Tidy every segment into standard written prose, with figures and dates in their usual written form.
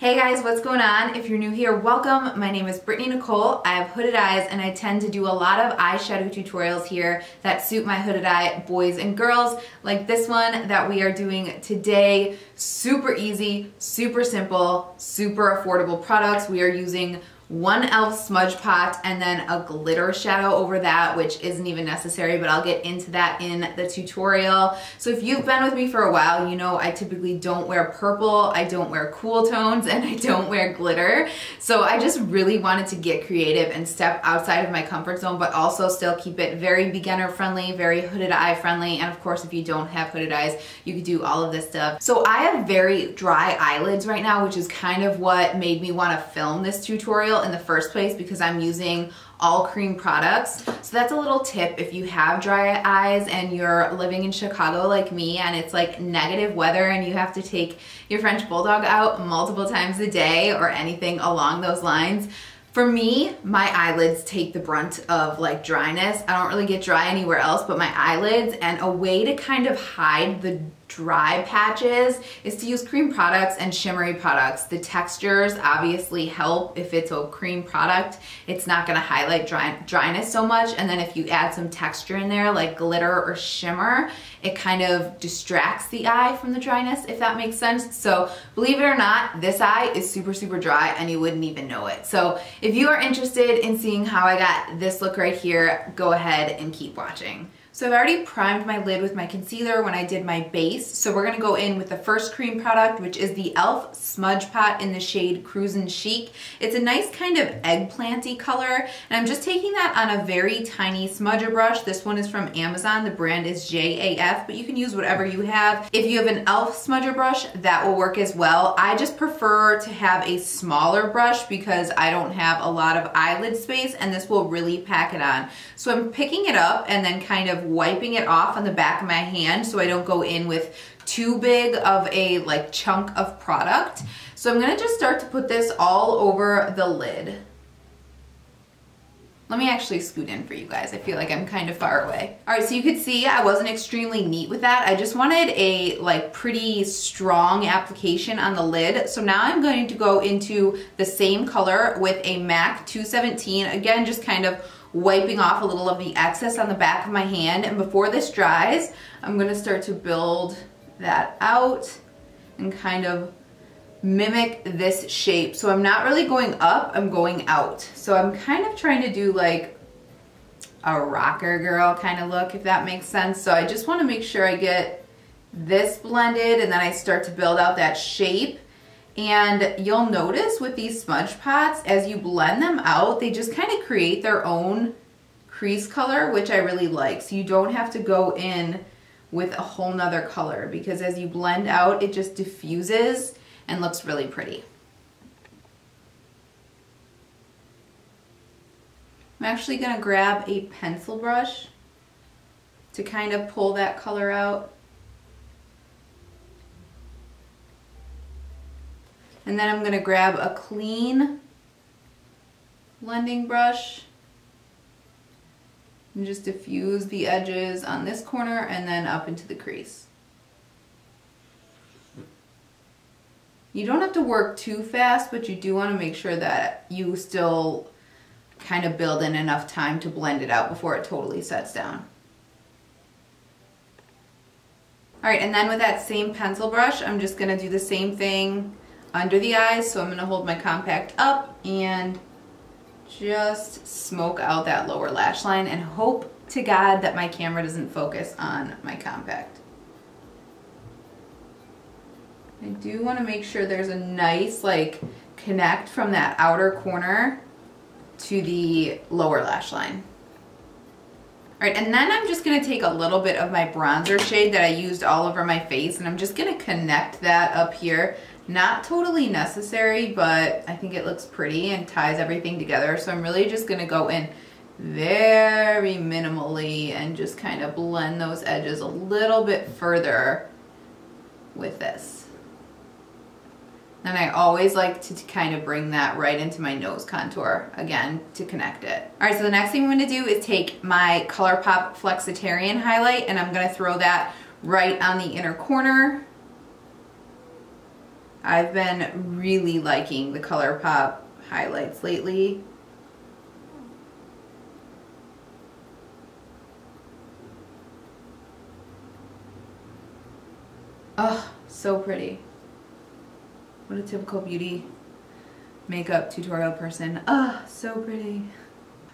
Hey guys, what's going on? If you're new here, welcome. My name is BrittanyNichole. I have hooded eyes and I tend to do a lot of eyeshadow tutorials here that suit my hooded eye boys and girls, like this one that we are doing today. Super easy, super simple, super affordable products. We are using one e.l.f. smudge pot and then a glitter shadow over that, which isn't even necessary, but I'll get into that in the tutorial. So if you've been with me for a while, you know I typically don't wear purple, I don't wear cool tones, and I don't wear glitter. So I just really wanted to get creative and step outside of my comfort zone, but also still keep it very beginner friendly, very hooded eye friendly. And of course, if you don't have hooded eyes, you could do all of this stuff. So I have very dry eyelids right now, which is kind of what made me want to film this tutorial in the first place, because I'm using all cream products. So that's a little tip if you have dry eyes and you're living in Chicago like me and it's like negative weather and you have to take your French Bulldog out multiple times a day or anything along those lines. For me, my eyelids take the brunt of like dryness. I don't really get dry anywhere else but my eyelids, and a way to kind of hide the dry patches is to use cream products and shimmery products. The textures obviously help. If it's a cream product, it's not going to highlight dryness so much, and then if you add some texture in there like glitter or shimmer, it kind of distracts the eye from the dryness, if that makes sense. So believe it or not, this eye is super dry and you wouldn't even know it. So if you are interested in seeing how I got this look right here, go ahead and keep watching. So I've already primed my lid with my concealer when I did my base. So we're gonna go in with the first cream product, which is the e.l.f. Smudge Pot in the shade Crusin Chic. It's a nice kind of eggplanty color, and I'm just taking that on a very tiny smudger brush. This one is from Amazon. The brand is JAF, but you can use whatever you have. If you have an e.l.f. smudger brush, that will work as well. I just prefer to have a smaller brush because I don't have a lot of eyelid space, and this will really pack it on. So I'm picking it up and then kind of wiping it off on the back of my hand so I don't go in with too big of a like chunk of product. So I'm gonna just start to put this all over the lid. Let me actually scoot in for you guys. I feel like I'm kind of far away. All right, so you could see I wasn't extremely neat with that. I just wanted a like pretty strong application on the lid. So now I'm going to go into the same color with a MAC 217. Again, just kind of wiping off a little of the excess on the back of my hand. And before this dries, I'm gonna start to build that out and kind of mimic this shape. So I'm not really going up, I'm going out. So I'm kind of trying to do like a rocker girl kind of look, if that makes sense. So I just wanna make sure I get this blended and then I start to build out that shape. And you'll notice with these smudge pots, as you blend them out, they just kind of create their own crease color, which I really like. So you don't have to go in with a whole nother color, because as you blend out, it just diffuses and looks really pretty. I'm actually gonna grab a pencil brush to kind of pull that color out. And then I'm gonna grab a clean blending brush and just diffuse the edges on this corner and then up into the crease. You don't have to work too fast, but you do wanna make sure that you still kind of build in enough time to blend it out before it totally sets down. All right, and then with that same pencil brush, I'm just gonna do the same thing under the eyes. So I'm gonna hold my compact up and just smoke out that lower lash line and hope to God that my camera doesn't focus on my compact. I do wanna make sure there's a nice like connect from that outer corner to the lower lash line. All right, and then I'm just gonna take a little bit of my bronzer shade that I used all over my face, and I'm just gonna connect that up here. Not totally necessary, but I think it looks pretty and ties everything together. So I'm really just gonna go in very minimally and just kind of blend those edges a little bit further with this. And I always like to kind of bring that right into my nose contour, again, to connect it. All right, so the next thing I'm gonna do is take my ColourPop Flexiterian highlight, and I'm gonna throw that right on the inner corner. I've been really liking the ColourPop highlights lately. Oh, so pretty. What a typical beauty makeup tutorial person. Oh, so pretty.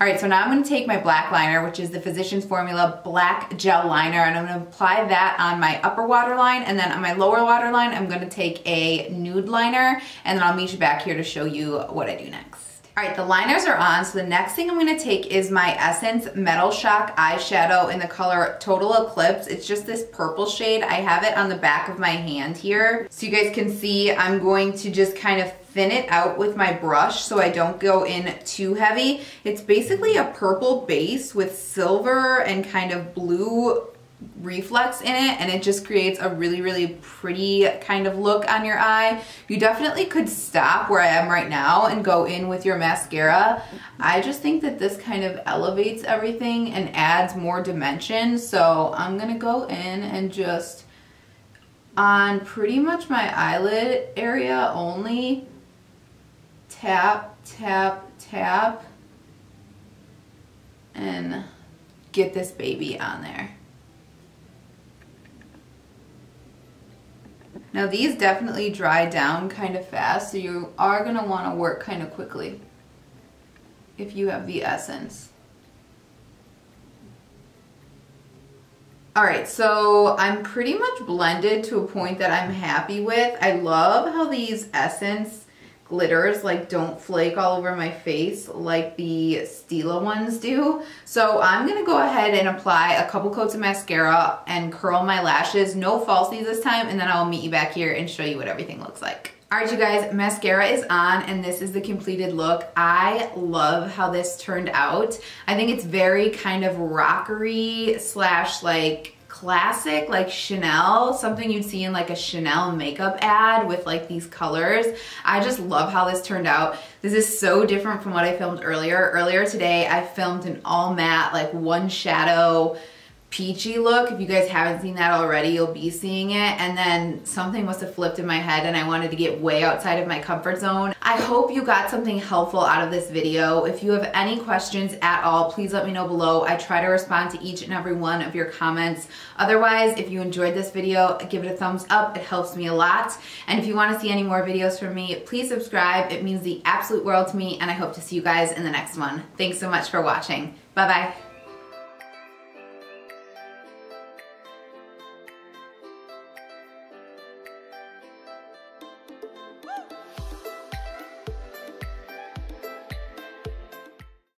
All right, so now I'm gonna take my black liner, which is the Physicians Formula Black Gel Liner, and I'm gonna apply that on my upper waterline, and then on my lower waterline, I'm gonna take a nude liner, and then I'll meet you back here to show you what I do next. All right, the liners are on, so the next thing I'm gonna take is my Essence Metal Shock eyeshadow in the color Total Eclipse. It's just this purple shade. I have it on the back of my hand here. So you guys can see I'm going to just kind of thin it out with my brush so I don't go in too heavy. It's basically a purple base with silver and kind of blue reflex in it, and it just creates a really, really pretty kind of look on your eye. You definitely could stop where I am right now and go in with your mascara. I just think that this kind of elevates everything and adds more dimension. So I'm gonna go in and just on pretty much my eyelid area only, tap, tap, tap, and get this baby on there. Now these definitely dry down kind of fast, so you are gonna wanna work kind of quickly if you have the Essence. All right, so I'm pretty much blended to a point that I'm happy with. I love how these Essence glitters like don't flake all over my face like the Stila ones do. So I'm gonna go ahead and apply a couple coats of mascara and curl my lashes. No falsies this time, and then I'll meet you back here and show you what everything looks like. All right, you guys, mascara is on, and this is the completed look. I love how this turned out. I think it's very kind of rockery slash like classic, like Chanel, something you'd see in like a Chanel makeup ad with like these colors. I just love how this turned out. This is so different from what I filmed earlier. Earlier today, I filmed an all matte, like one shadow, peachy look. If you guys haven't seen that already, you'll be seeing it. And then something must have flipped in my head and I wanted to get way outside of my comfort zone. I hope you got something helpful out of this video. If you have any questions at all, please let me know below. I try to respond to each and every one of your comments. Otherwise, if you enjoyed this video, give it a thumbs up. It helps me a lot. And if you want to see any more videos from me, please subscribe. It means the absolute world to me, and I hope to see you guys in the next one. Thanks so much for watching. Bye-bye.